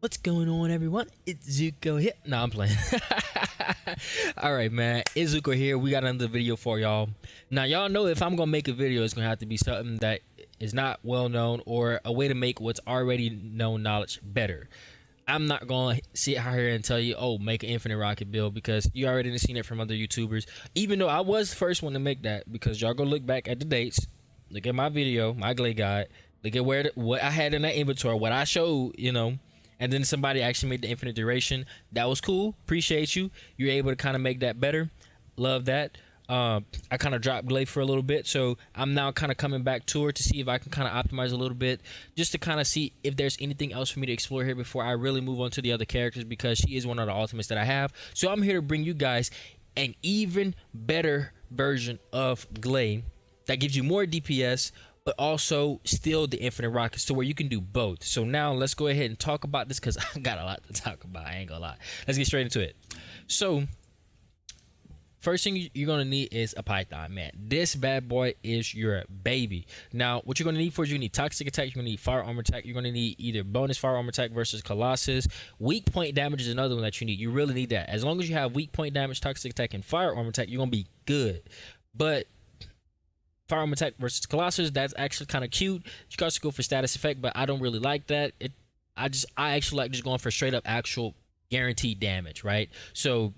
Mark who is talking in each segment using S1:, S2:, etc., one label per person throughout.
S1: What's going on, everyone? It's Zuko here. No, I'm playing. Alright, man. It's Zuko here. We got another video for y'all. Now, y'all know if I'm gonna make a video, it's gonna have to be something that is not well known or a way to make what's already known knowledge better. I'm not gonna sit out here and tell you, oh, make an infinite rocket build, because you already seen it from other YouTubers. Even though I was the first one to make that, because y'all go look back at the dates, look at my video, my Gley guide, look at what I had in that inventory, what I showed, you know. And then somebody actually made the infinite duration. That was cool. Appreciate you. You're able to kind of make that better. Love that. I kind of dropped Gley for a little bit, so I'm now kind of coming back to her to see if I can kind of optimize a little bit, just to kind of see if there's anything else for me to explore here before I really move on to the other characters, because she is one of the ultimates that I have. So I'm here to bring you guys an even better version of Gley that gives you more DPS, but also still the infinite rockets, to where you can do both. So now let's go ahead and talk about this, because I got a lot to talk about. I ain't gonna lie. Let's get straight into it. So first thing you're gonna need is a Python, man. This bad boy is your baby. Now, what you're gonna need you need toxic attack, you're gonna need fire armor attack, you're gonna need either bonus fire armor attack versus Colossus. Weak point damage is another one that you need. You really need that. As long as you have weak point damage, toxic attack, and fire armor attack, you're gonna be good. But fire armor attack versus Colossus, that's actually kind of cute. You can also go for status effect, but I don't really like that. I actually like just going for straight up actual guaranteed damage, right? So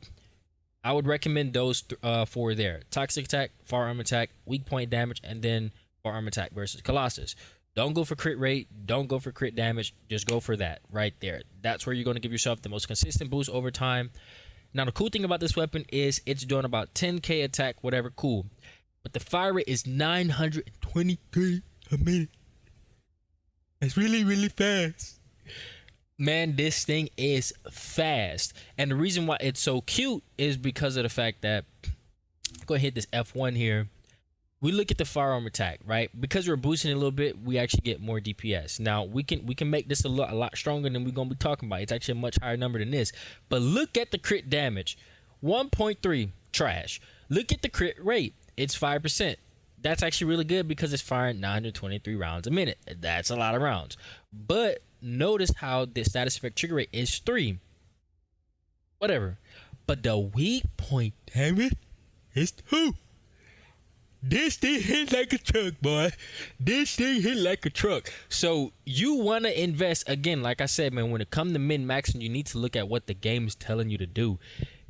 S1: I would recommend those four there: toxic attack, fire armor attack, weak point damage, and then fire armor attack versus Colossus. Don't go for crit rate, don't go for crit damage, just go for that right there. That's where you're going to give yourself the most consistent boost over time. Now, the cool thing about this weapon is it's doing about 10k attack, whatever, cool. But the fire rate is 923 a minute. It's really, really fast. Man, this thing is fast. And the reason why it's so cute is because of the fact that, go ahead, hit this F1 here. We look at the firearm attack, right? Because we're boosting it a little bit, we actually get more DPS. Now, we can make this a lot stronger than we're going to be talking about. It's actually a much higher number than this. But look at the crit damage. 1.3, trash. Look at the crit rate. It's 5%. That's actually really good because it's firing 923 rounds a minute. That's a lot of rounds. But notice how the status effect trigger rate is 3. Whatever. But the weak point damage is 2. This thing hit like a truck, boy. This thing hit like a truck. So you want to invest, again, like I said, man, when it comes to min-maxing, you need to look at what the game is telling you to do.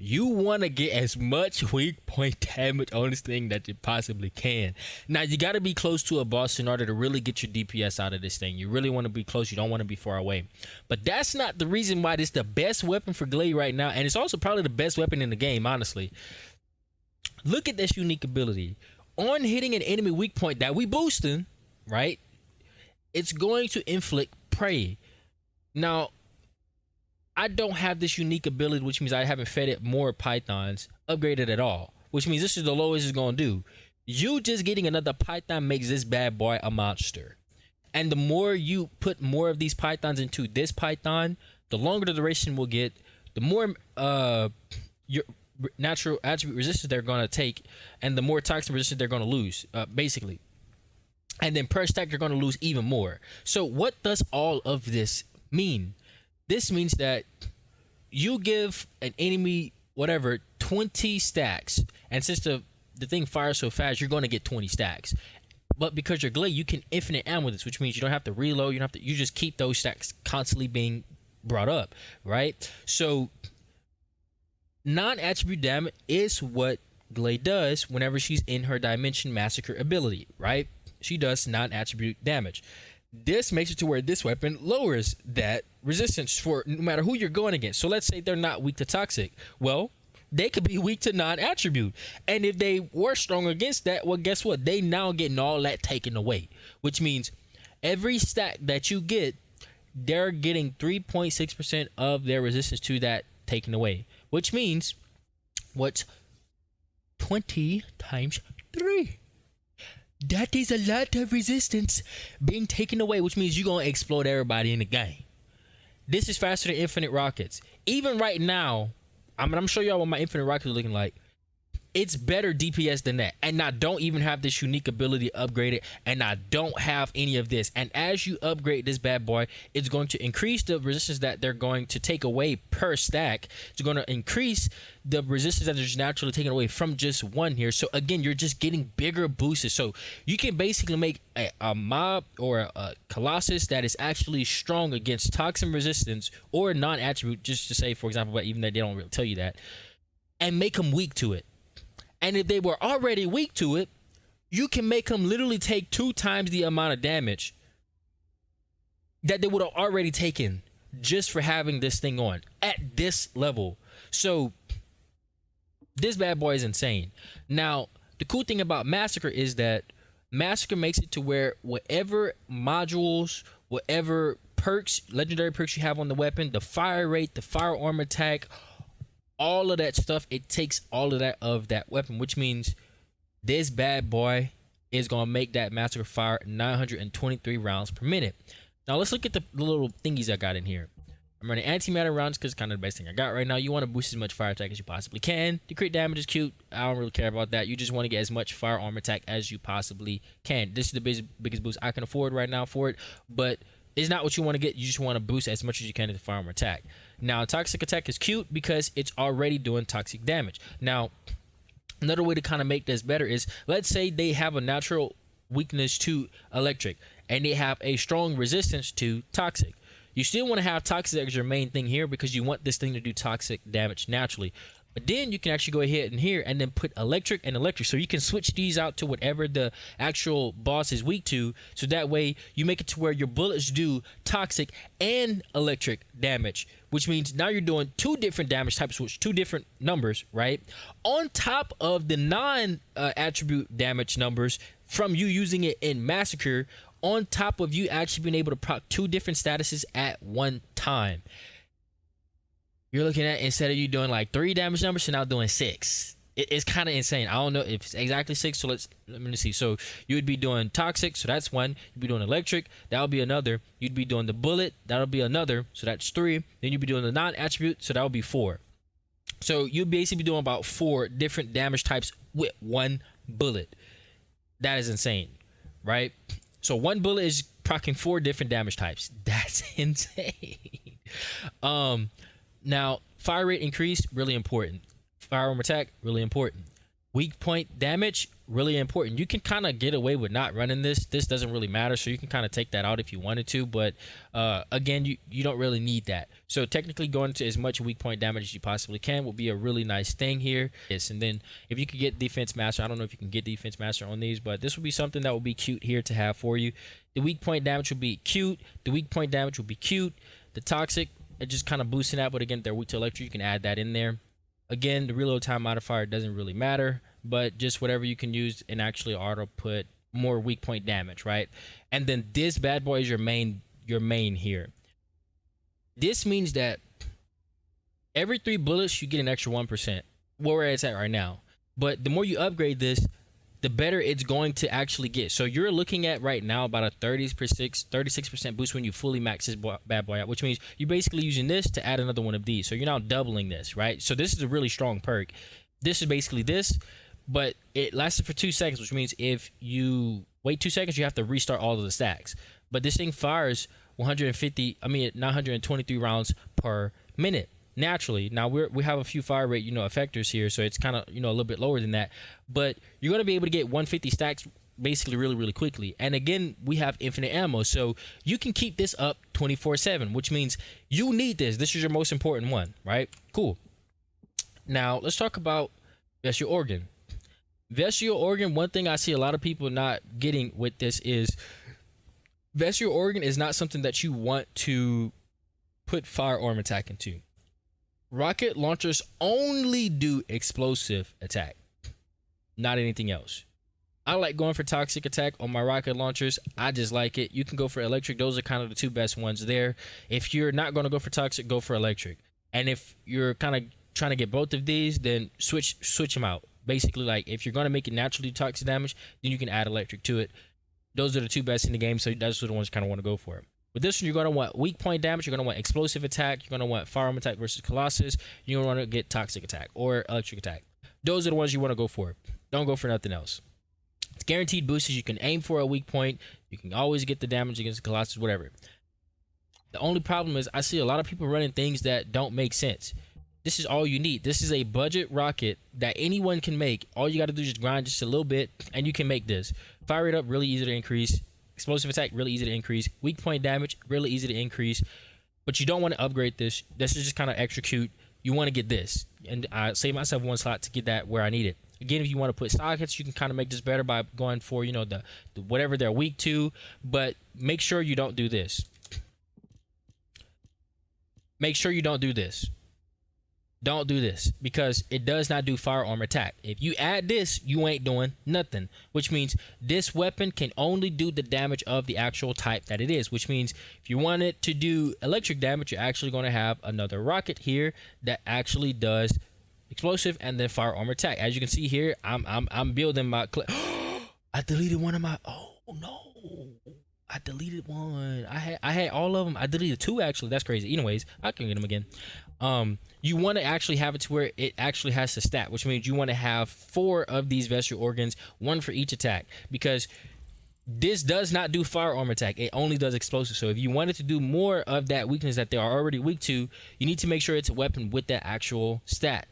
S1: You want to get as much weak point damage on this thing that you possibly can. Now, you got to be close to a boss in order to really get your DPS out of this thing. You really want to be close. You don't want to be far away. But that's not the reason why this is the best weapon for Gley right now. And it's also probably the best weapon in the game, honestly. Look at this unique ability. On hitting an enemy weak point that we boosting, right, it's going to inflict prey. Now, I don't have this unique ability, which means I haven't fed it more pythons upgraded at all, which means this is the lowest it's going to do. You just getting another python makes this bad boy a monster. And the more you put more of these pythons into this python, the longer the duration will get, the more your natural attribute resistance they're going to take, and the more toxic resistance they're going to lose, basically. And then per stack, you're going to lose even more. So what does all of this mean? This means that you give an enemy, whatever, 20 stacks. And since the thing fires so fast, you're going to get 20 stacks. But because you're Gley, you can infinite ammo this, which means you don't have to reload. You just keep those stacks constantly being brought up, right? So non-attribute damage is what Gley does whenever she's in her Dimension Massacre ability, right? She does non-attribute damage. This makes it to where this weapon lowers that resistance for no matter who you're going against. So let's say they're not weak to toxic. Well, they could be weak to non-attribute. And if they were strong against that, well, guess what? They now getting all that taken away. Which means every stack that you get, they're getting 3.6% of their resistance to that taken away. Which means, what's 20 times 3? That is a lot of resistance being taken away, which means you're going to explode everybody in the game. This is faster than infinite rockets. Even right now, I'm going to show y'all what my infinite rockets are looking like. it's better DPS than that, and I don't even have this unique ability upgraded, and I don't have any of this. And as you upgrade this bad boy, it's going to increase the resistance that they're going to take away per stack. It's going to increase the resistance that they're just naturally taken away from just one here. So again, you're just getting bigger boosts. So you can basically make a mob or a colossus that is actually strong against toxin resistance or non-attribute, just to say, for example, but even though they don't really tell you that, and make them weak to it. And if they were already weak to it, you can make them literally take 2 times the amount of damage that they would have already taken just for having this thing on at this level. So this bad boy is insane. Now, the cool thing about Massacre is that Massacre makes it to where whatever modules, whatever perks, legendary perks you have on the weapon, the fire rate, the firearm attack, all of that stuff, it takes all of that weapon, which means this bad boy is gonna make that Massacre fire 923 rounds per minute. Now let's look at the little thingies I got in here. I'm running antimatter rounds because it's kind of the best thing I got right now. You want to boost as much fire attack as you possibly can. The crit damage is cute. I don't really care about that. You just want to get as much firearm attack as you possibly can. This is the biggest boost I can afford right now for it, but it's not what you want to get. You just want to boost as much as you can to the firearm attack. Now, toxic attack is cute because it's already doing toxic damage. Now, another way to kind of make this better is, let's say they have a natural weakness to electric and they have a strong resistance to toxic. You still want to have toxic as your main thing here because you want this thing to do toxic damage naturally. But then you can actually go ahead and here and then put electric and electric, so you can switch these out to whatever the actual boss is weak to, so that way you make it to where your bullets do toxic and electric damage, which means now you're doing 2 different damage types, which 2 different numbers, right, on top of the non-attribute damage numbers from you using it in Massacre, on top of you actually being able to proc 2 different statuses at one time. You're looking at, instead of you doing like 3 damage numbers, you're now doing 6. It's kind of insane. I don't know if it's exactly 6, so let me see. So you would be doing toxic, so that's 1. You'd be doing electric, that would be another. You'd be doing the bullet, that'll be another, so that's 3. Then you'd be doing the non-attribute, so that would be 4. So you'd basically be doing about 4 different damage types with 1 bullet. That is insane, right? So 1 bullet is proccing 4 different damage types. That's insane. Now, fire rate increase, really important. Firearm attack, really important. Weak point damage, really important. You can kind of get away with not running this. This doesn't really matter, so you can kind of take that out if you wanted to, but again, you don't really need that. So technically going to as much weak point damage as you possibly can will be a really nice thing here. Yes, and then if you could get defense master, I don't know if you can get defense master on these, but this would be something that would be cute here to have for you. The weak point damage would be cute. The weak point damage would be cute. The toxic, it just kind of boosting that, but again, if they're weak to electric, you can add that in there. Again, the reload time modifier doesn't really matter, but just whatever you can use and actually auto put more weak point damage, right? And then this bad boy is your main here. This means that every 3 bullets you get an extra 1%, where it's at right now. But the more you upgrade this, the better it's going to actually get. So you're looking at right now about a 36% boost when you fully max this bad boy out, which means you're basically using this to add another one of these. So you're now doubling this, right? So this is a really strong perk. This is basically this, but it lasted for 2 seconds, which means if you wait 2 seconds, you have to restart all of the stacks. But this thing fires 923 rounds per minute. Naturally. Now we have a few fire rate, effectors here, so it's kind of, a little bit lower than that, but you're going to be able to get 150 stacks basically really quickly. And again, we have infinite ammo, so you can keep this up 24/7, which means you need this. This is your most important one, right? Cool. Now let's talk about vestial organ. Vestial organ, one thing I see a lot of people not getting with this is vestial organ is not something that you want to put firearm attack into. Rocket launchers only do explosive attack, not anything else. I like going for toxic attack on my rocket launchers. I just like it. You can go for electric. Those are kind of the 2 best ones there. If you're not going to go for toxic, go for electric. And if you're kind of trying to get both of these, then switch them out. Basically, like if you're going to make it naturally toxic damage, then you can add electric to it. Those are the 2 best in the game, so that's the ones you kind of want to go for. With this one, you're going to want weak point damage, you're going to want explosive attack, you're going to want firearm attack versus colossus, you're going to want to get toxic attack or electric attack. those are the ones you want to go for. Don't go for nothing else. It's guaranteed boosters. You can aim for a weak point. You can always get the damage against the Colossus, whatever. The only problem is I see a lot of people running things that don't make sense. This is all you need. This is a budget rocket that anyone can make. All you got to do is just grind just a little bit, and you can make this. Fire rate up, really easy to increase. Explosive attack, really easy to increase. Weak point damage, really easy to increase. But you don't want to upgrade this. This is just kind of extra cute. You want to get this. And I save myself one slot to get that where I need it. Again, if you want to put sockets, you can kind of make this better by going for, you know, the whatever they're weak to. But make sure you don't do this. Make sure you don't do this. Don't do this, because it does not do firearm attack. If you add this, you ain't doing nothing, which means this weapon can only do the damage of the actual type that it is, which means if you want it to do electric damage, you're actually going to have another rocket here that actually does explosive and then firearm attack. As you can see here, I'm building my I deleted one of my, oh no, I deleted one. I had all of them. I deleted two actually. That's crazy. Anyways, I can get them again. You want to actually have it to where it actually has to stat, which means you want to have 4 of these vested organs, 1 for each attack, because this does not do firearm attack. It only does explosive. So if you wanted to do more of that weakness that they are already weak to, you need to make sure it's a weapon with that actual stat.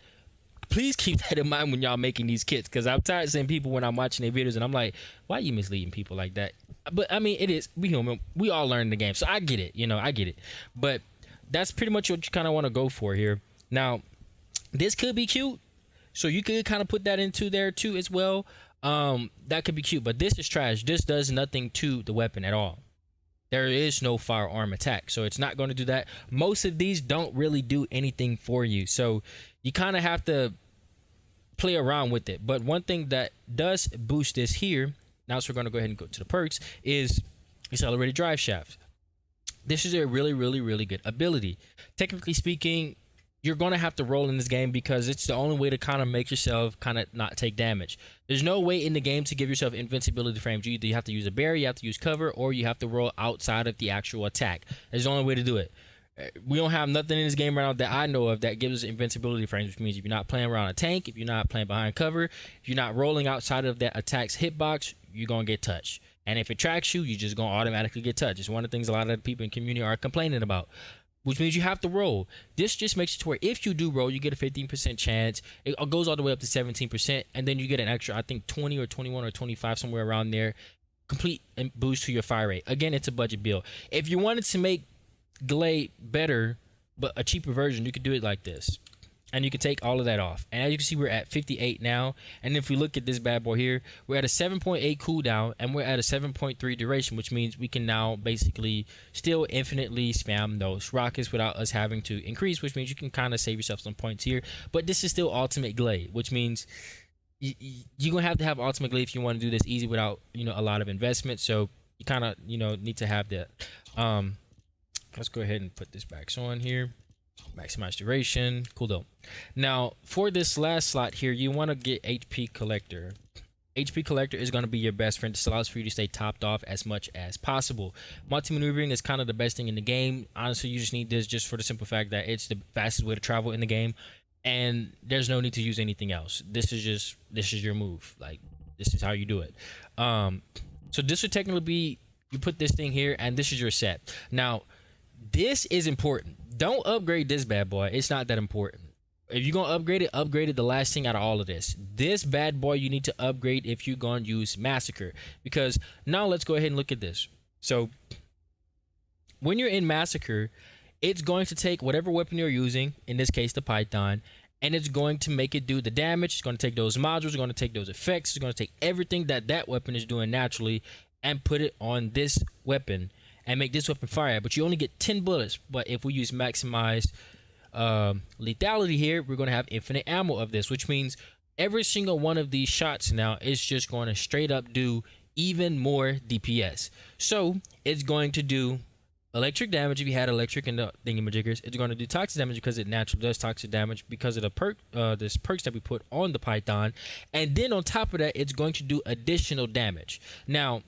S1: Please keep that in mind when y'all making these kits, because I'm tired of seeing people when I'm watching their videos and I'm like, why are you misleading people like that? But I mean, it is, we human, we all learn the game, so I get it, you know, I get it. But that's pretty much what you kind of want to go for here. Now, this could be cute, so you could kind of put that into there too as well. That could be cute, but this is trash. This does nothing to the weapon at all. There is no firearm attack, so it's not going to do that. Most of these don't really do anything for you, so you kind of have to play around with it. But one thing that does boost this here, now so we're going to go ahead and go to the perks, is accelerated drive shaft. This is a really, really, really good ability. Technically speaking, you're going to have to roll in this game because it's the only way to kind of make yourself kind of not take damage. There's no way in the game to give yourself invincibility frames. You either have to use a barrier, you have to use cover, or you have to roll outside of the actual attack. That's the only way to do it. We don't have nothing in this game right now that I know of that gives us invincibility frames, which means if you're not playing around a tank, if you're not playing behind cover, if you're not rolling outside of that attack's hitbox, you're going to get touched. And if it tracks you, you're just going to automatically get touched. It's one of the things a lot of the people in the community are complaining about, which means you have to roll. This just makes it to where if you do roll, you get a 15% chance. It goes all the way up to 17%, and then you get an extra, I think 20 or 21 or 25, somewhere around there, complete boost to your fire rate. Again, it's a budget build. If you wanted to make Gley better, but a cheaper version, you could do it like this. And you can take all of that off. And as you can see, we're at 58 now. And if we look at this bad boy here, we're at a 7.8 cooldown and we're at a 7.3 duration, which means we can now basically still infinitely spam those rockets without us having to increase, which means you can kind of save yourself some points here. But this is still ultimate Gley, which means you're going to have ultimate Gley if you want to do this easy without, you know, a lot of investment. So you kind of, you know, need to have that. Let's go ahead and put this back on here. Maximize duration. Cool though. Now for this last slot here, you want to get HP collector. HP collector is going to be your best friend. This allows for you to stay topped off as much as possible. Multi-maneuvering is kind of the best thing in the game. Honestly, you just need this just for the simple fact that it's the fastest way to travel in the game, and there's no need to use anything else. This is your move. Like, this is how you do it. So this would technically be, you put this thing here and this is your set. Now this is important. Don't upgrade this bad boy. It's not that important. If you're going to upgrade it the last thing out of all of this. This bad boy you need to upgrade if you're going to use Massacre. Because now let's go ahead and look at this. So when you're in Massacre, it's going to take whatever weapon you're using, in this case the Python, and it's going to make it do the damage. It's going to take those modules, it's going to take those effects, it's going to take everything that that weapon is doing naturally and put it on this weapon and make this weapon fire. But you only get 10 bullets. But if we use maximized lethality here, we're going to have infinite ammo of this, which means every single one of these shots now is just going to straight up do even more DPS. So it's going to do electric damage if you had electric in the thingamajiggers. It's going to do toxic damage because it naturally does toxic damage because of the perks that we put on the Python. And then on top of that, it's going to do additional damage. Now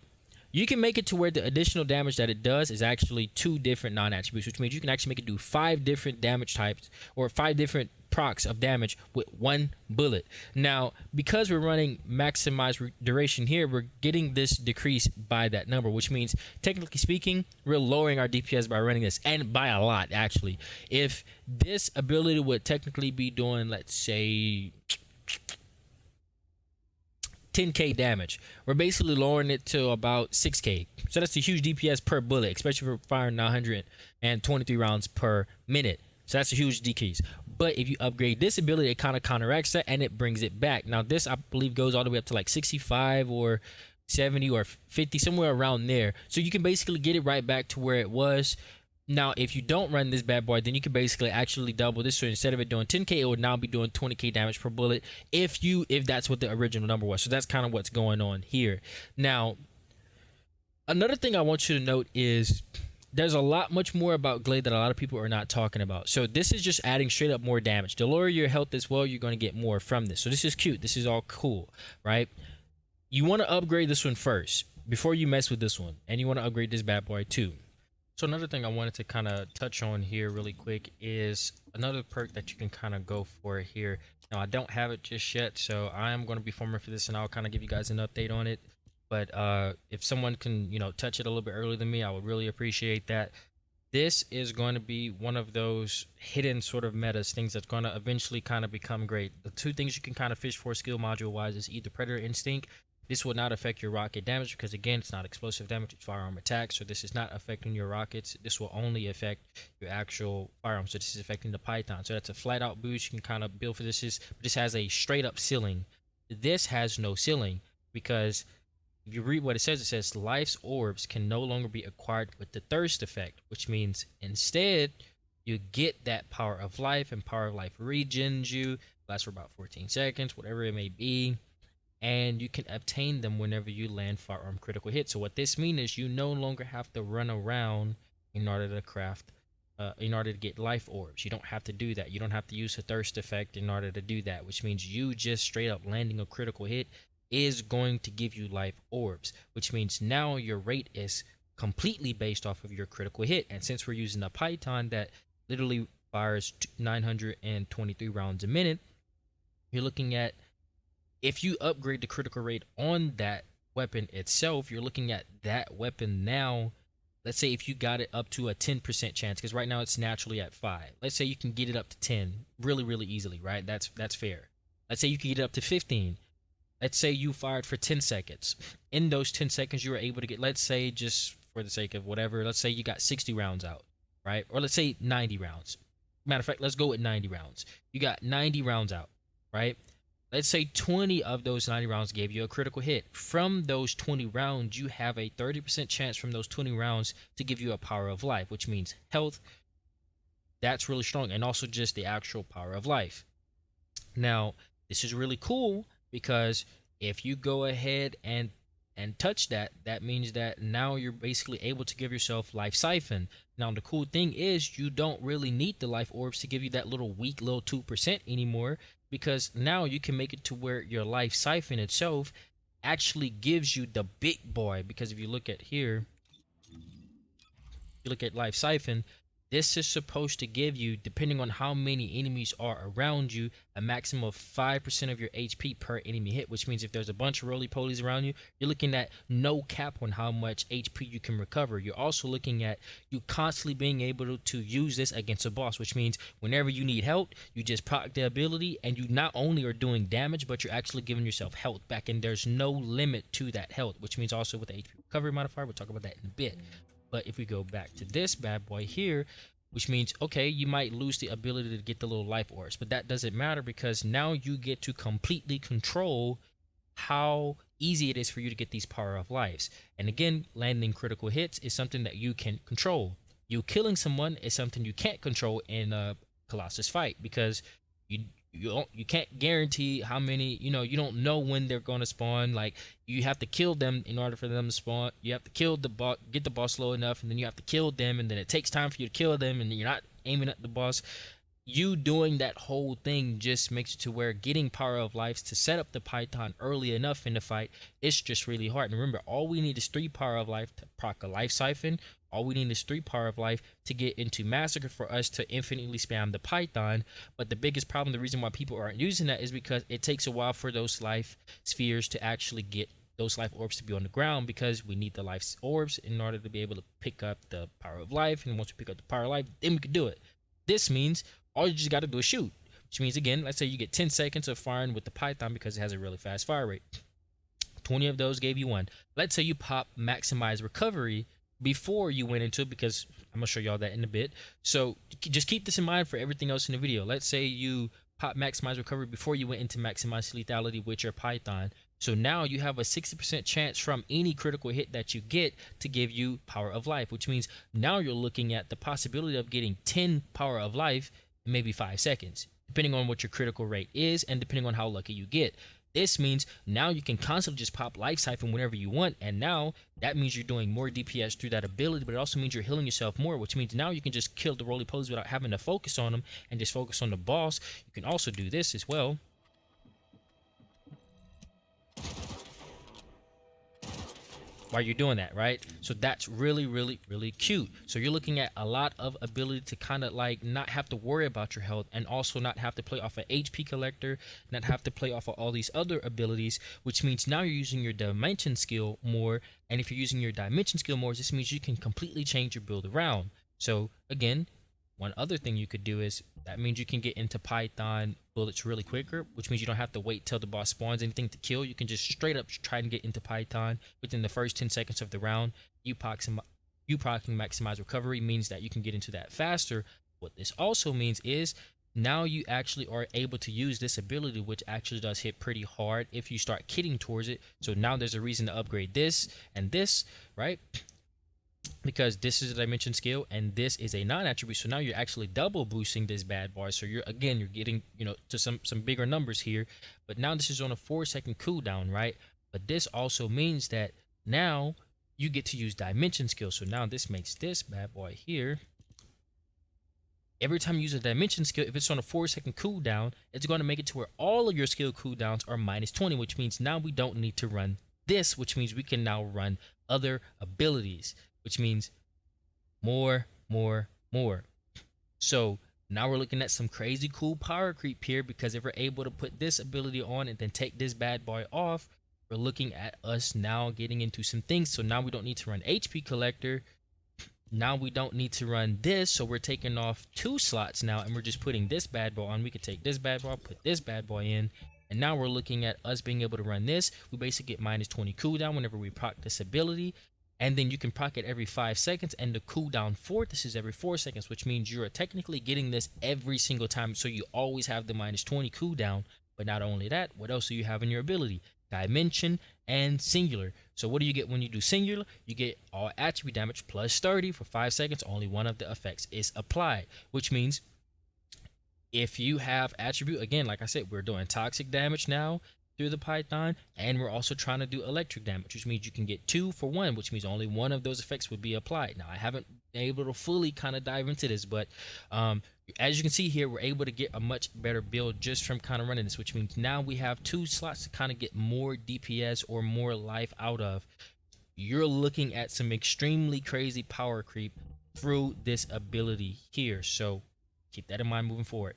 S1: you can make it to where the additional damage that it does is actually 2 different non-attributes, which means you can actually make it do 5 different damage types or 5 different procs of damage with one bullet. Now, because we're running maximize duration here, we're getting this decrease by that number, which means technically speaking, we're lowering our DPS by running this, and by a lot actually. If this ability would technically be doing, let's say, 10k damage, we're basically lowering it to about 6k. So that's a huge DPS per bullet, especially for firing 923 rounds per minute. So that's a huge decrease. But if you upgrade this ability, it kind of counteracts that and it brings it back. Now this, I believe, goes all the way up to like 65 or 70 or 50, somewhere around there. So you can basically get it right back to where it was. Now, if you don't run this bad boy, then you can basically actually double this. So instead of it doing 10k, it would now be doing 20k damage per bullet if that's what the original number was. So that's kind of what's going on here. Now, another thing I want you to note is there's a lot much more about Gley that a lot of people are not talking about. So this is just adding straight up more damage. The lower your health as well, you're going to get more from this. So this is cute. This is all cool, right? You want to upgrade this one first before you mess with this one. And you want to upgrade this bad boy too. So another thing I wanted to kind of touch on here really quick is another perk that you can kind of go for here. Now I don't have it just yet, so I am going to be farming for this, and I'll kind of give you guys an update on it. But if someone can, you know, touch it a little bit earlier than me, I would really appreciate that. This is going to be one of those hidden sort of metas, things that's going to eventually kind of become great. The two things you can kind of fish for skill module wise is either Predator Instinct. This will not affect your rocket damage because, again, it's not explosive damage, it's firearm attack. So this is not affecting your rockets. This will only affect your actual firearm. So this is affecting the Python. So that's a flat out boost. You can kind of build for this. This has a straight up ceiling. This has no ceiling because if you read what it says life's orbs can no longer be acquired with the thirst effect, which means instead you get that power of life, and power of life regens you, lasts for about 14 seconds, whatever it may be. And you can obtain them whenever you land firearm critical hits. So what this means is you no longer have to run around in order to craft, in order to get life orbs. You don't have to do that. You don't have to use a thirst effect in order to do that, which means you just straight up landing a critical hit is going to give you life orbs, which means now your rate is completely based off of your critical hit. And since we're using a Python that literally fires 923 rounds a minute, you're looking at, if you upgrade the critical rate on that weapon itself, you're looking at that weapon now. Let's say if you got it up to a 10% chance, because right now it's naturally at 5. Let's say you can get it up to 10 really, really easily, right? That's fair. Let's say you can get it up to 15. Let's say you fired for 10 seconds. In those 10 seconds, you were able to get, let's say, just for the sake of whatever, let's say you got 60 rounds out, right? Or let's say 90 rounds. Matter of fact, let's go with 90 rounds. You got 90 rounds out, right? Let's say 20 of those 90 rounds gave you a critical hit. From those 20 rounds, you have a 30% chance from those 20 rounds to give you a power of life, which means health. That's really strong. And also just the actual power of life. Now, this is really cool because if you go ahead and touch that, that means that now you're basically able to give yourself life siphon. Now, the cool thing is you don't really need the life orbs to give you that little weak little 2% anymore, because now you can make it to where your life siphon itself actually gives you the big boy. Because if you look at here, you look at life siphon, this is supposed to give you, depending on how many enemies are around you, a maximum of 5% of your HP per enemy hit, which means if there's a bunch of roly-polies around you, you're looking at no cap on how much HP you can recover. You're also looking at you constantly being able to use this against a boss, which means whenever you need help, you just proc the ability, and you not only are doing damage, but you're actually giving yourself health back, and there's no limit to that health, which means also with the HP recovery modifier, we'll talk about that in a bit. But if we go back to this bad boy here, which means, okay, you might lose the ability to get the little life orbs, but that doesn't matter because now you get to completely control how easy it is for you to get these power of lives. And again, landing critical hits is something that you can control. You killing someone is something you can't control in a Colossus fight because you can't guarantee how many, you don't know when they're going to spawn. Like, you have to kill them in order for them to spawn. You have to kill the boss, get the boss low enough, and then you have to kill them, and then it takes time for you to kill them, and then you're not aiming at the boss. You doing that whole thing just makes it to where getting power of lives to set up the Python early enough in the fight, it's just really hard. And remember, all we need is 3 power of life to proc a life siphon, All we need is 3 power of life to get into Massacre for us to infinitely spam the Python. But the biggest problem, the reason why people aren't using that is because it takes a while for those life spheres to actually get those life orbs to be on the ground, because we need the life orbs in order to be able to pick up the power of life. And once we pick up the power of life, then we can do it. This means all you just got to do is shoot, which means, again, let's say you get 10 seconds of firing with the Python because it has a really fast fire rate. 20 of those gave you 1. Let's say you pop maximize recovery before you went into it, because I'm gonna show y'all that in a bit. So just keep this in mind for everything else in the video. Let's say you pop maximize recovery before you went into maximize lethality with your Python. So now you have a 60% chance from any critical hit that you get to give you power of life, which means now you're looking at the possibility of getting 10 power of life in maybe 5 seconds, depending on what your critical rate is and depending on how lucky you get. This means now you can constantly just pop life siphon whenever you want, and now that means you're doing more DPS through that ability, but it also means you're healing yourself more, which means now you can just kill the roly-polies without having to focus on them and just focus on the boss. You can also do this as well. While you're doing that, right? So that's really, really, really cute. So you're looking at a lot of ability to kind of like not have to worry about your health, and also not have to play off an HP collector, not have to play off of all these other abilities, which means now you're using your dimension skill more. And if you're using your dimension skill more, this means you can completely change your build around. So again, one other thing you could do is that means you can get into Python bullets really quicker, which means you don't have to wait till the boss spawns anything to kill. You can just straight up try and get into Python within the first 10 seconds of the round. You proccing maximize recovery means that you can get into that faster. What this also means is now you actually are able to use this ability, which actually does hit pretty hard if you start kidding towards it. So now there's a reason to upgrade this and this, right? Because this is a dimension skill and this is a non-attribute, so now you're actually double boosting this bad boy. So you're getting, you know, to some bigger numbers here. But now this is on a 4-second cooldown, right? But this also means that now you get to use dimension skill. So now this makes this bad boy here, every time you use a dimension skill, if it's on a 4-second cooldown, it's going to make it to where all of your skill cooldowns are -20, which means now we don't need to run this, which means we can now run other abilities, which means more. So now we're looking at some crazy cool power creep here, because if we're able to put this ability on and then take this bad boy off, we're looking at us now getting into some things. So now we don't need to run HP collector. Now we don't need to run this, so we're taking off 2 slots now, and we're just putting this bad boy on. We could take this bad boy, put this bad boy in, and now we're looking at us being able to run this. We basically get -20 cooldown whenever we proc this ability, and then you can proc it every 5 seconds, and the cooldown for this is every 4 seconds, which means you're technically getting this every single time, so you always have the -20 cooldown. But not only that, what else do you have in your ability? Dimension and singular. So what do you get when you do singular? You get all attribute damage plus 30 for 5 seconds. Only one of the effects is applied, which means if you have attribute, again, like I said, we're doing toxic damage now through the Python, and we're also trying to do electric damage, which means you can get 2 for 1, which means only one of those effects would be applied. Now I haven't been able to fully kind of dive into this, but as you can see here, we're able to get a much better build just from kind of running this, which means now we have 2 slots to kind of get more DPS or more life out of. You're looking at some extremely crazy power creep through this ability here, so keep that in mind moving forward.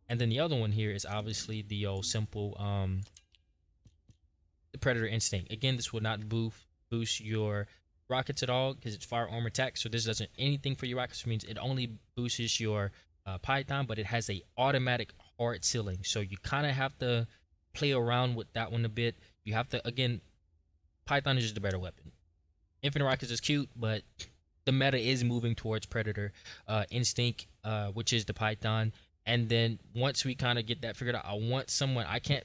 S1: And then the other one here is obviously the old simple the Predator Instinct. Again, this will not boost your rockets at all because it's firearm attack, so this doesn't anything for your rockets, which means it only boosts your Python, but it has a automatic hard ceiling, so you kind of have to play around with that one a bit. You have to, again, Python is just a better weapon. Infinite rockets is cute, but the meta is moving towards Predator Instinct, which is the Python. And then once we kind of get that figured out, I want someone, I can't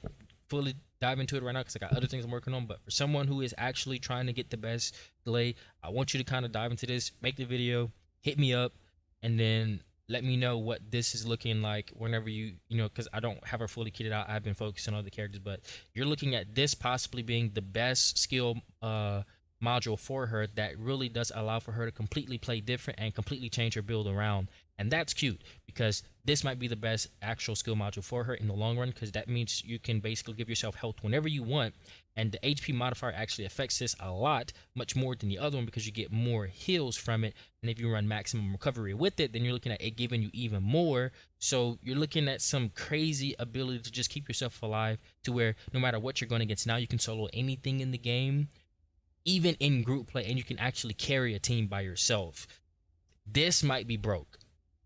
S1: fully dive into it right now because I got other things I'm working on, but for someone who is actually trying to get the best Gley, I want you to kind of dive into this, make the video, hit me up, and then let me know what this is looking like whenever you know, because I don't have her fully kitted out. I've been focusing on other characters, but you're looking at this possibly being the best skill module for her that really does allow for her to completely play different and completely change her build around. and that's cute because this might be the best actual skill module for her in the long run, because that means you can basically give yourself health whenever you want, and the HP modifier actually affects this a lot, much more than the other one, because you get more heals from it. And if you run maximum recovery with it, then you're looking at it giving you even more. So you're looking at some crazy ability to just keep yourself alive, to where no matter what you're going against, now you can solo anything in the game, even in group play, and you can actually carry a team by yourself. This might be broke.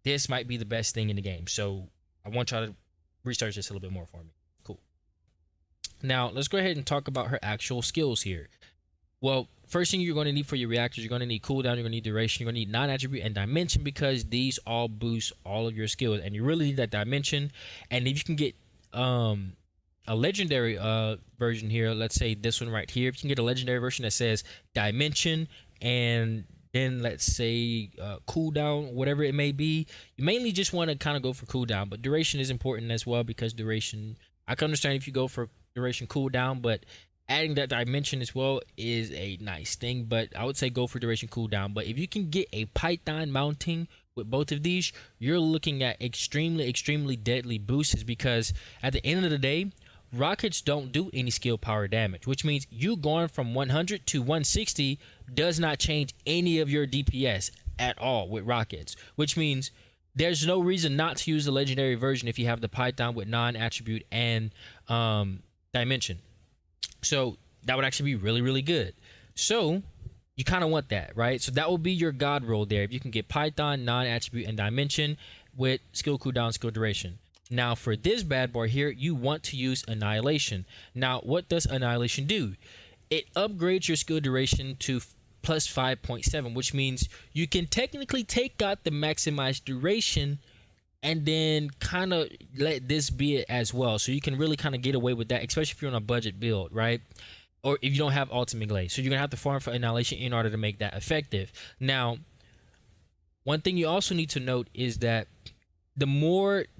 S1: This might be the best thing in the game. So I want y'all to research this a little bit more for me. Cool. Now let's go ahead and talk about her actual skills here. Well, first thing you're going to need for your reactors, you're going to need cooldown, you're going to need duration, you're going to need non-attribute and dimension, because these all boost all of your skills, and you really need that dimension. And if you can get a legendary version here, let's say this one right here, if you can get a legendary version that says dimension and then let's say cooldown, whatever it may be, you mainly just want to kind of go for cooldown, but duration is important as well, because duration, I can understand if you go for duration cooldown, but adding that dimension as well is a nice thing. But I would say go for duration cooldown. But if you can get a Python mounting with both of these, you're looking at extremely deadly boosts, because at the end of the day, rockets don't do any skill power damage, which means you going from 100 to 160 does not change any of your DPS at all with rockets, which means there's no reason not to use the legendary version if you have the Python with non-attribute and dimension. So that would actually be really good. So you kind of want that, right? So that will be your god roll there, if you can get Python, non-attribute and dimension with skill cooldown, skill duration. Now for this bad boy here, you want to use Annihilation. Now what does Annihilation do? It upgrades your skill duration to plus 5.7, which means you can technically take out the maximized duration and then kind of let this be it as well. So you can really kind of get away with that, especially if you're on a budget build, right? Or if you don't have ultimate Gley. So you're gonna have to farm for Annihilation in order to make that effective. Now, one thing you also need to note is that the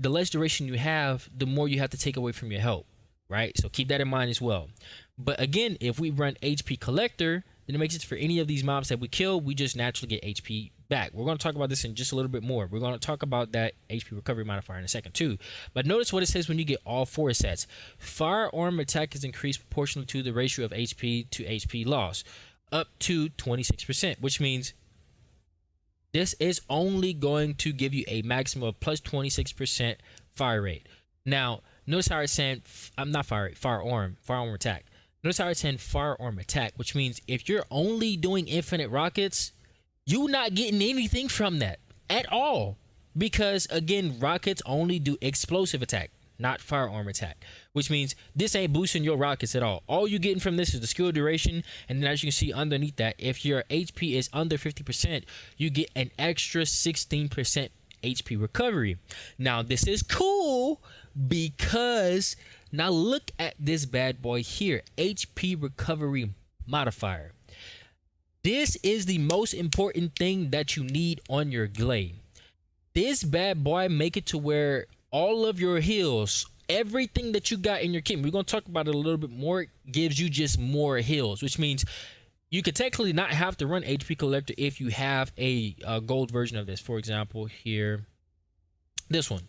S1: less duration you have, the more you have to take away from your health, right? So keep that in mind as well. But again, if we run HP collector, then it makes it for any of these mobs that we kill, we just naturally get HP back. We're going to talk about this in just a little bit more. We're going to talk about that HP recovery modifier in a second too. But notice what it says when you get all 4 sets. Firearm attack is increased proportionally to the ratio of HP to HP loss, up to 26%, which means this is only going to give you a maximum of plus 26% fire rate. Now, notice how it's saying, I'm not fire rate, firearm attack. Notice how it's saying firearm attack, which means if you're only doing infinite rockets, you're not getting anything from that at all. Because again, rockets only do explosive attack, not firearm attack, which means this ain't boosting your rockets at all. All you're getting from this is the skill duration, and then as you can see underneath that, if your HP is under 50%, you get an extra 16% HP recovery. Now this is cool because now look at this bad boy here, HP recovery modifier. This is the most important thing that you need on your Gley. This bad boy make it to where all of your heals, everything that you got in your kit, we're going to talk about it a little bit more, gives you just more heals, which means you could technically not have to run HP collector if you have a gold version of this. For example, here, this one.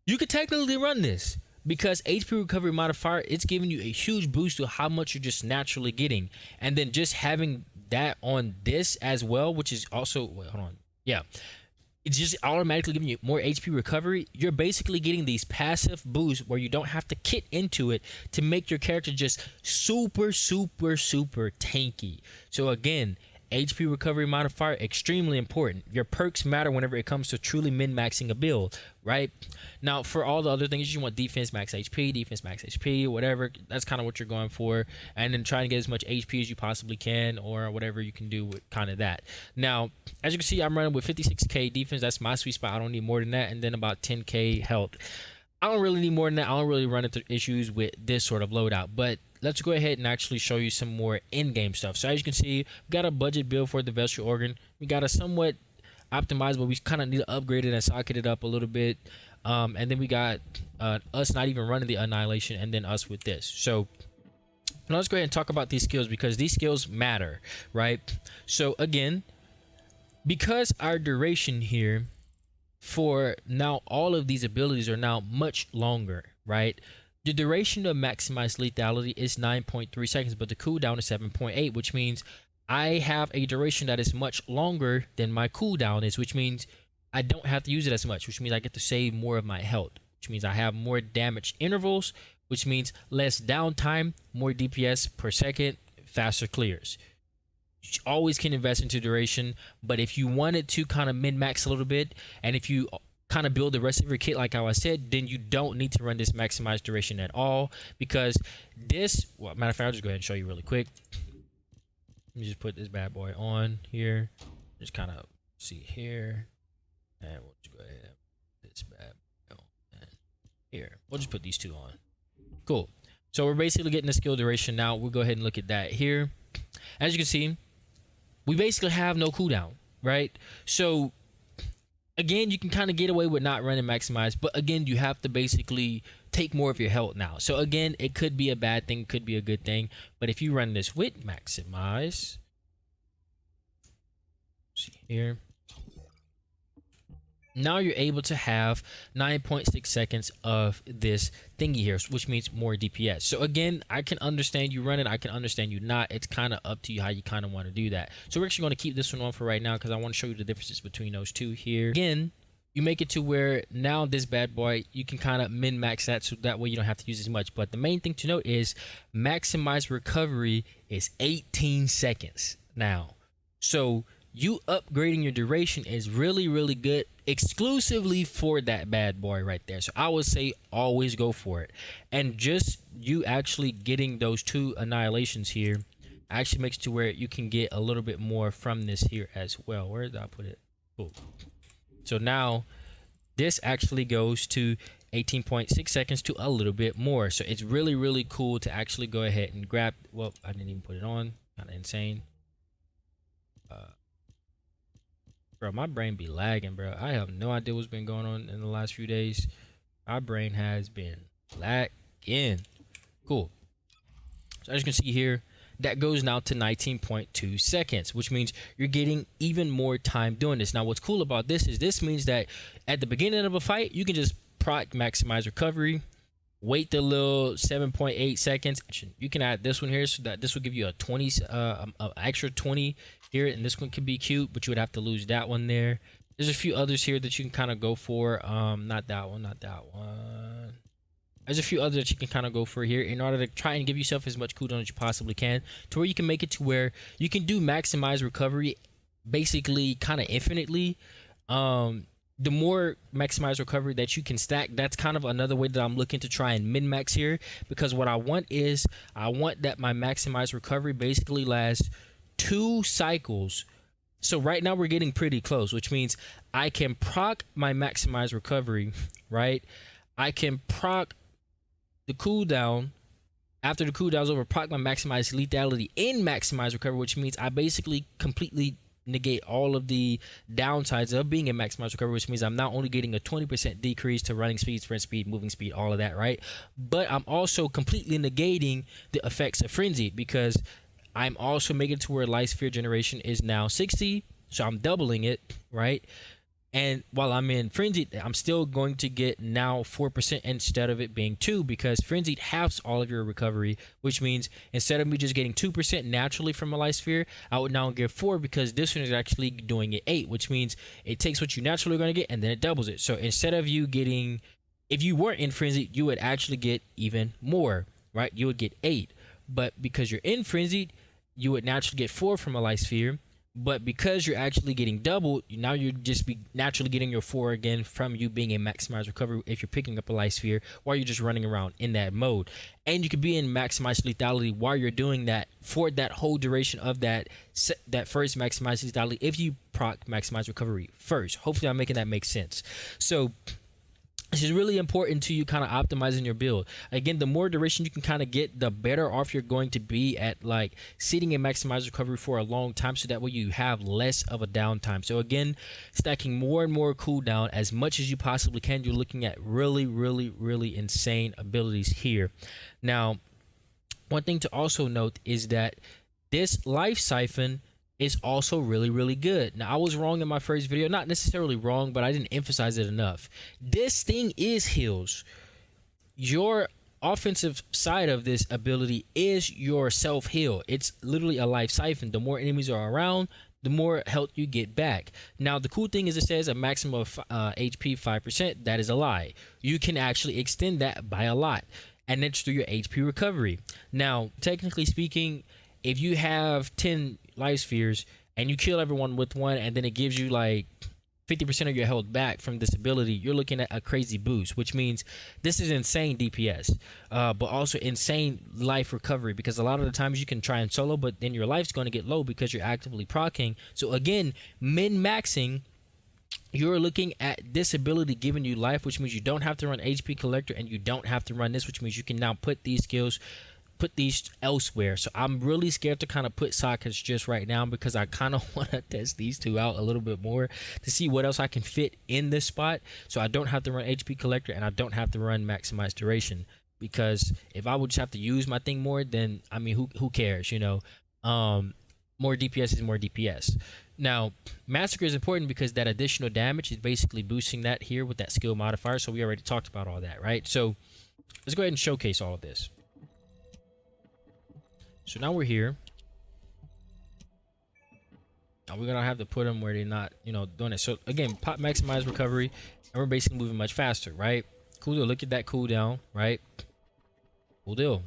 S1: You could technically run this because HP recovery modifier, it's giving you a huge boost to how much you're just naturally getting. And then just having that on this as well, which is also, wait, hold on. Yeah. It's just automatically giving you more HP recovery. You're basically getting these passive boosts where you don't have to kit into it to make your character just super tanky. So again, HP recovery modifier, extremely important. Your perks matter whenever it comes to truly min-maxing a build, right? Now, for all the other things, you want defense max HP, whatever. That's kind of what you're going for. And then trying to get as much HP as you possibly can, or whatever you can do with kind of that. Now, as you can see, I'm running with 56k defense. That's my sweet spot. I don't need more than that. And then about 10k health. I don't really need more than that. I don't really run into issues with this sort of loadout. But let's go ahead and actually show you some more in-game stuff. So as you can see, we got a budget build for the Vestral Organ. We got a somewhat optimized, but we kind of need to upgrade it and socket it up a little bit. And then we got us not even running the Annihilation, and then us with this. So now let's go ahead and talk about these skills, because these skills matter, right? So again, because our duration here for now, all of these abilities are now much longer, right? The duration of maximized lethality is 9.3 seconds, but the cooldown is 7.8, which means I have a duration that is much longer than my cooldown is, which means I don't have to use it as much, which means I get to save more of my health, which means I have more damage intervals, which means less downtime, more DPS per second, faster clears. You always can invest into duration, but if you wanted to kind of min-max a little bit, and if you kind of build the rest of your kit like how I said, then you don't need to run this maximized duration at all, because this, well, matter of fact, I'll just go ahead and show you really quick. Let me just put this bad boy on here, just kind of see here, and we'll just go ahead and put this bad boy on here. We'll just put these two on. Cool. So we're basically getting the skill duration now. We'll go ahead and look at that here. As you can see, we basically have no cooldown, right? So again, you can kind of get away with not running maximize, but again, you have to basically take more of your health now. So again, it could be a bad thing, could be a good thing, but if you run this with maximize, see here, now you're able to have 9.6 seconds of this thingy here, which means more DPS. So again, I can understand you run it, I can understand you not. It's kind of up to you how you kind of want to do that. So we're actually going to keep this one on for right now because I want to show you the differences between those two here. Again, you make it to where now this bad boy, you can kind of min-max that, so that way you don't have to use as much. But the main thing to note is maximize recovery is 18 seconds now. So you upgrading your duration is really, really good exclusively for that bad boy right there. So I would say always go for it. And just you actually getting those two annihilations here actually makes it to where you can get a little bit more from this here as well. Where did I put it? Cool. So now this actually goes to 18.6 seconds to a little bit more. So it's really, really cool to actually go ahead and grab, well, I didn't even put it on, kind of insane. Bro, my brain be lagging, bro. I have no idea what's been going on in the last few days. My brain has been lagging. Cool. So as you can see here, that goes now to 19.2 seconds, which means you're getting even more time doing this. Now, what's cool about this is this means that at the beginning of a fight, you can just proc maximize recovery, wait the little 7.8 seconds. You can add this one here so that this will give you a 20, extra 20 here, and this one could be cute, but you would have to lose that one there. There's a few others here that you can kind of go for. Not that one, not that one. There's a few others that you can kind of go for here in order to try and give yourself as much cooldown as you possibly can, to where you can make it to where you can do maximize recovery basically kind of infinitely. The more maximize recovery that you can stack, that's kind of another way that I'm looking to try and min-max here, because what I want is I want that my maximize recovery basically lasts 2 cycles. So right now we're getting pretty close, which means I can proc my maximize recovery, right? I can proc the cooldown. After the cooldown's over, proc my maximize lethality in maximize recovery, which means I basically completely negate all of the downsides of being in maximize recovery, which means I'm not only getting a 20% decrease to running speed, sprint speed, moving speed, all of that, right? But I'm also completely negating the effects of frenzy, because I'm also making it to where life sphere generation is now 60, so I'm doubling it, right? And while I'm in frenzied, I'm still going to get now 4% instead of it being 2, because frenzied halves all of your recovery, which means instead of me just getting 2% naturally from a life sphere, I would now get 4, because this one is actually doing it 8, which means it takes what you naturally going to get and then it doubles it. So instead of you getting, if you weren't in frenzied, you would actually get even more, right? You would get 8, but because you're in frenzied, you would naturally get 4 from a life sphere. But because you're actually getting doubled, now you're just be naturally getting your 4 again from you being in maximized recovery if you're picking up a life sphere, while you're just running around in that mode. And you could be in maximized lethality while you're doing that for that whole duration of that first maximized lethality, if you proc maximized recovery first. Hopefully I'm making that make sense. So this is really important to you kind of optimizing your build. Again, the more duration you can kind of get, the better off you're going to be at like sitting in maximized recovery for a long time, so that way you have less of a downtime. So again, stacking more and more cooldown as much as you possibly can. You're looking at really, really, really insane abilities here. Now, one thing to also note is that this life siphon is also really good. Now, I was wrong in my first video, not necessarily wrong, but I didn't emphasize it enough. This thing is heals. Your offensive side of this ability is your self heal. It's literally a life siphon. The more enemies are around, the more health you get back. Now, the cool thing is it says a maximum of HP 5%. That is a lie. You can actually extend that by a lot, and it's through your HP recovery. Now, technically speaking, if you have 10 life spheres and you kill everyone with one, and then it gives you like 50% of your health back from this ability, you're looking at a crazy boost, which means this is insane DPS, but also insane life recovery, because a lot of the times you can try and solo, but then your life's going to get low because you're actively proccing. So again, min-maxing, you're looking at this ability giving you life, which means you don't have to run HP collector, and you don't have to run this, which means you can now put these skills, put these elsewhere. So I'm really scared to kind of put sockets just right now, because I kind of want to test these two out a little bit more to see what else I can fit in this spot, so I don't have to run HP collector and I don't have to run maximize duration. Because if I would just have to use my thing more, then I mean, who cares, you know? More DPS is more DPS. Now, Massacre is important because that additional damage is basically boosting that here with that skill modifier. So we already talked about all that, right? So let's go ahead and showcase all of this. So now we're here. Now we're gonna have to put them where they're not, you know, doing it. So again, pop maximize recovery, and we're basically moving much faster, right? Cool deal. Look at that cooldown, right? Cool deal.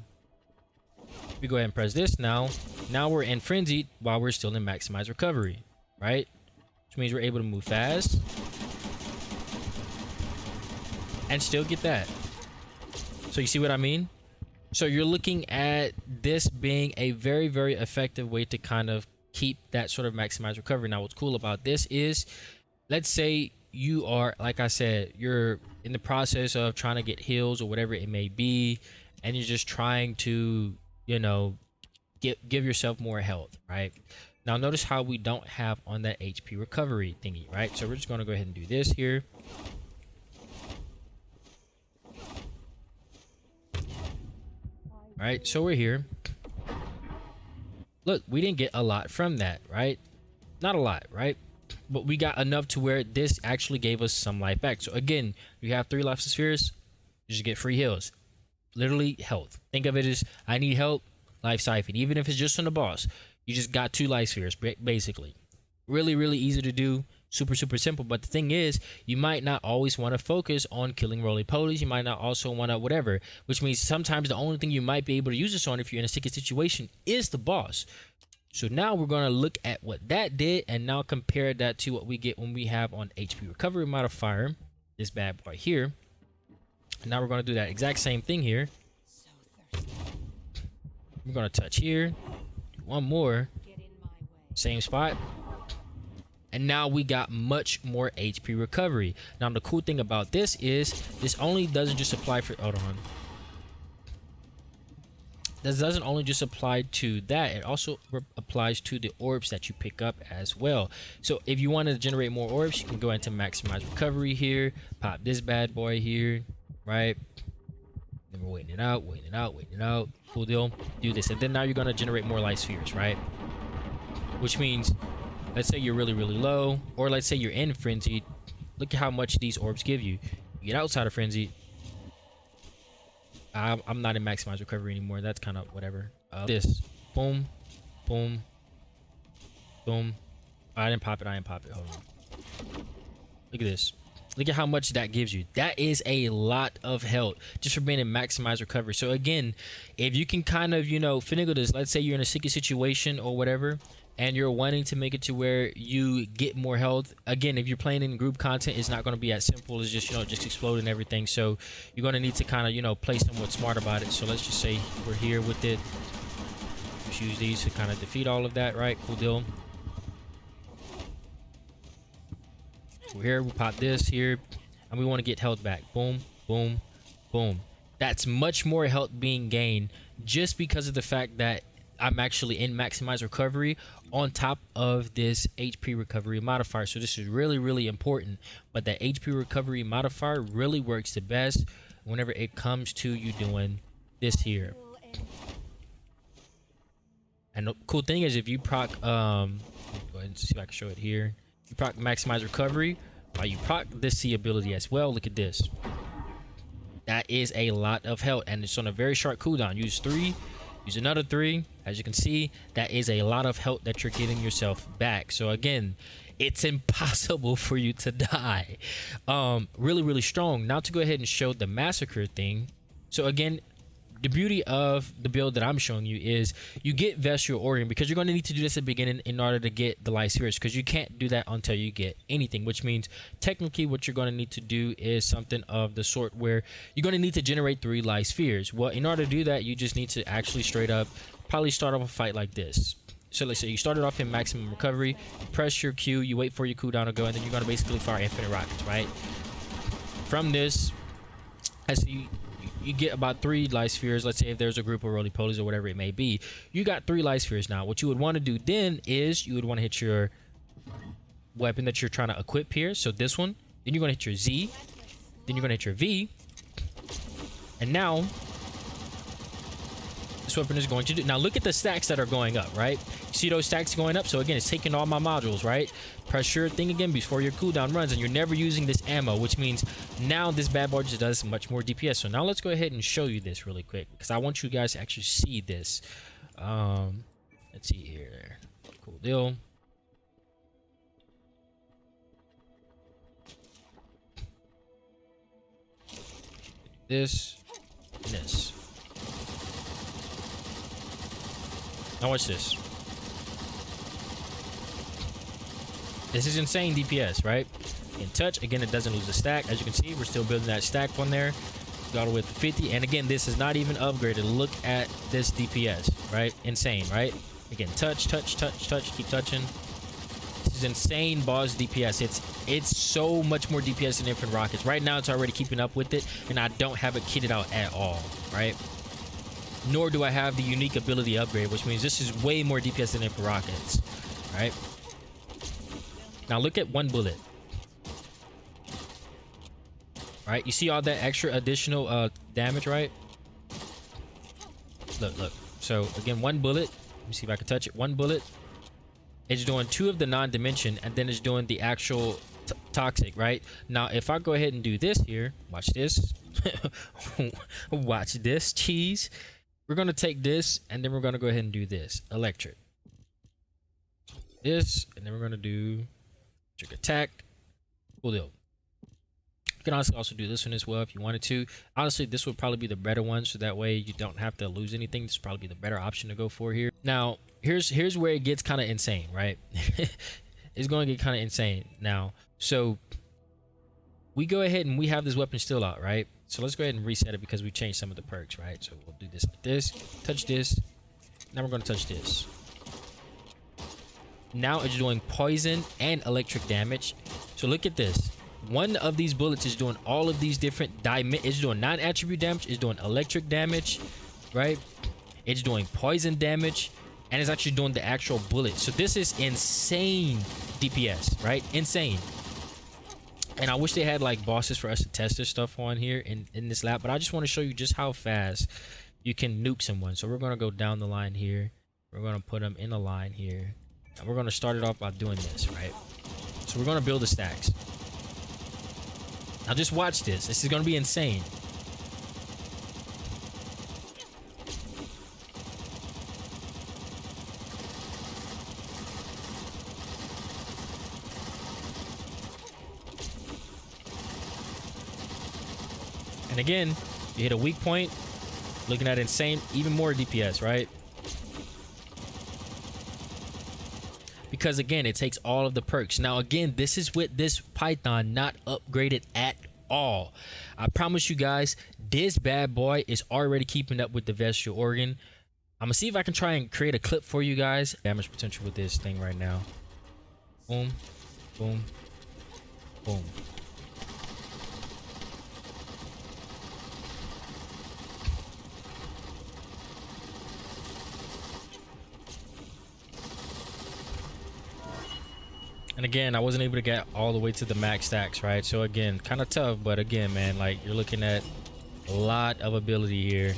S1: We go ahead and press this now. Now we're in frenzied while we're still in maximize recovery, right? Which means we're able to move fast and still get that. So you see what I mean? So you're looking at this being a very effective way to kind of keep that sort of maximized recovery. Now, what's cool about this is, let's say you are, like I said, you're in the process of trying to get heals or whatever it may be, and you're just trying to, you know, give yourself more health, right? Now, notice how we don't have on that HP recovery thingy, right? So we're just going to go ahead and do this here. Right, so we're here. Look, we didn't get a lot from that, right? Not a lot, right? But we got enough to where this actually gave us some life back. So again, you have 3 life spheres, you just get free heals. Literally health. Think of it as, I need help, life siphon. Even if it's just on the boss, you just got 2 life spheres, basically. Really easy to do. Super simple. But the thing is, you might not always want to focus on killing roly-polies. You might not also want to whatever, which means sometimes the only thing you might be able to use this on if you're in a sticky situation is the boss. So now we're going to look at what that did and now compare that to what we get when we have on HP recovery modifier, this bad boy here. And now we're going to do that exact same thing here. We're going to touch here, one more, same spot. And now we got much more HP recovery. Now the cool thing about this is this only doesn't just apply for, hold on. This doesn't only just apply to that, it also applies to the orbs that you pick up as well. So if you want to generate more orbs, you can go into maximize recovery here, pop this bad boy here, right? Then we're waiting it out. Cool deal. Do this, and then now you're gonna generate more life spheres, right? Which means, let's say you're really low, or let's say you're in frenzied. Look at how much these orbs give you. You get outside of frenzied. I'm not in maximize recovery anymore. That's kind of whatever. This, boom. I didn't pop it. Hold on. Look at this. Look at how much that gives you. That is a lot of health just for being in maximize recovery. So again, if you can kind of, you know, finagle this, let's say you're in a sticky situation or whatever, and you're wanting to make it to where you get more health. Again, if you're playing in group content, it's not going to be as simple as just, you know, just exploding everything. So you're going to need to kind of, you know, play somewhat smart about it. So let's just say we're here with it. Just use these to kind of defeat all of that, right? Cool deal. We're here, we pop this here, and we want to get health back. Boom. That's much more health being gained just because of the fact that I'm actually in maximize recovery on top of this HP recovery modifier. So this is really important, but that HP recovery modifier really works the best whenever it comes to you doing this here. And the cool thing is if you proc go ahead and see if I can show it here. You proc maximize recovery while you proc this C ability as well. Look at this. That is a lot of health, and it's on a very short cooldown. Use 3, use another 3. As you can see, that is a lot of health that you're getting yourself back. So again, it's impossible for you to die. Really strong. Now to go ahead and show the Massacre thing. So again, the beauty of the build that I'm showing you is you get Vestial Organ, because you're going to need to do this at the beginning in order to get the Light Spheres, because you can't do that until you get anything, which means technically what you're going to need to do is something of the sort where you're going to need to generate 3 Light Spheres. Well, in order to do that, you just need to actually straight up probably start off a fight like this. So let's say you started off in maximum recovery, you press your Q, you wait for your cooldown to go, and then you're going to basically fire infinite rockets, right? From this, as you get about 3 Light Spheres. Let's say if there's a group of roly-polies or whatever it may be, you got 3 Light Spheres. Now what you would want to do then is you would want to hit your weapon that you're trying to equip here. So this one, then you're going to hit your Z, then you're going to hit your V, and now this weapon is going to do. Now look at the stacks that are going up, right? You see those stacks going up? So again, it's taking all my modules, right? Press your thing again before your cooldown runs, and you're never using this ammo, which means now this bad boy just does much more DPS. So now let's go ahead and show you this really quick, because I want you guys to actually see this. Let's see here. Cool deal. This and this. Now watch this. This is insane DPS, right? In touch, again, it doesn't lose a stack. As you can see, we're still building that stack on there. Got all the way to 50. And again, this is not even upgraded. Look at this DPS, right? Insane, right? Again, touch, keep touching. This is insane boss DPS. It's so much more DPS than Infinite Rockets. Right now, it's already keeping up with it, and I don't have it kitted out at all, right? Nor do I have the unique ability upgrade, which means this is way more DPS than Infinite Rockets, right? Now look at 1 bullet. Right? You see all that extra additional damage, right? Look. So again, 1 bullet. Let me see if I can touch it. 1 bullet. It's doing 2 of the non-dimension, and then it's doing the actual toxic, right? Now if I go ahead and do this here, watch this. Watch this, cheese. We're gonna take this, and then we're gonna go ahead and do this. Electric. This, and then we're gonna do electric attack. Cool deal. You can honestly also do this one as well if you wanted to. Honestly, this would probably be the better one, so that way you don't have to lose anything. This would probably be the better option to go for here. Now, here's where it gets kind of insane, right? It's going to get kind of insane now. So we go ahead and we have this weapon still out, right? So let's go ahead and reset it because we changed some of the perks, right? So we'll do this like this, touch this. Now we're going to touch this. Now it's doing poison and electric damage. So look at this. One of these bullets is doing all of these different it's doing non-attribute damage, it's doing electric damage, right? It's doing poison damage, and it's actually doing the actual bullet. So this is insane DPS, right? Insane. And I wish they had like bosses for us to test this stuff on here in this lab, but I just want to show you just how fast you can nuke someone. So we're going to go down the line here. We're going to put them in a line here, and we're going to start it off by doing this, right? So we're going to build the stacks. Now just watch this. This is going to be insane. And again, you hit a weak point, looking at insane, even more DPS, right? Because again, it takes all of the perks. Now again, this is with this Python not upgraded at all. I promise you guys, this bad boy is already keeping up with the Vestial Organ. I'm gonna see if I can try and create a clip for you guys. Damage potential with this thing right now. Boom, boom, boom. And again, I wasn't able to get all the way to the max stacks, right? So again, kind of tough, but again, man, like you're looking at a lot of ability here.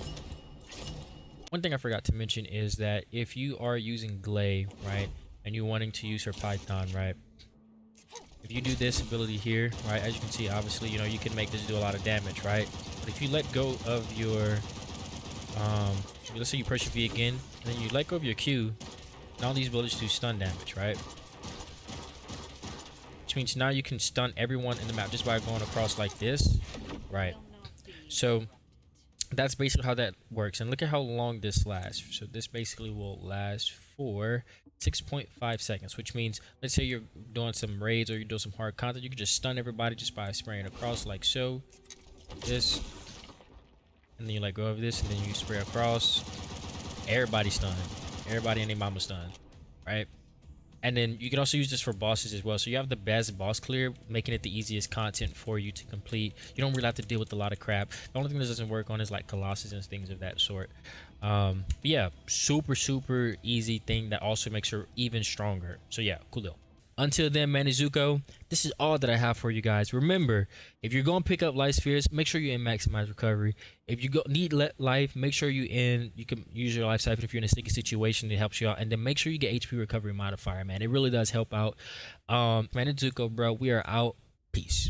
S1: one thing I forgot to mention is that if you are using Gley, right, and you're wanting to use her Python, right, if you do this ability here, right, as you can see, obviously, you know, you can make this do a lot of damage, right? But if you let go of your, let's say you press your V again, and then you let go of your Q, and all these abilities do stun damage, right? Which means now you can stun everyone in the map just by going across like this, right? So that's basically how that works. And look at how long this lasts. So this basically will last for 6.5 seconds, which means, let's say you're doing some raids or you're doing some hard content, you can just stun everybody just by spraying across like so, this, and then you let go of this, and then you spray across. Everybody stunned. Everybody and their mama stunned, right? And then you can also use this for bosses as well. So you have the best boss clear, making it the easiest content for you to complete. You don't really have to deal with a lot of crap. The only thing that doesn't work on is like Colossus and things of that sort. But yeah, super easy thing that also makes her even stronger. So yeah, cool deal. Until then, man, Izuko, this is all that I have for you guys. Remember, if you're going to pick up life spheres, make sure you're in maximize recovery. If you need life, make sure you can use your life siphon if you're in a sticky situation. It helps you out. And then make sure you get HP recovery modifier, man. It really does help out. Man, Izuko, bro, we are out. Peace.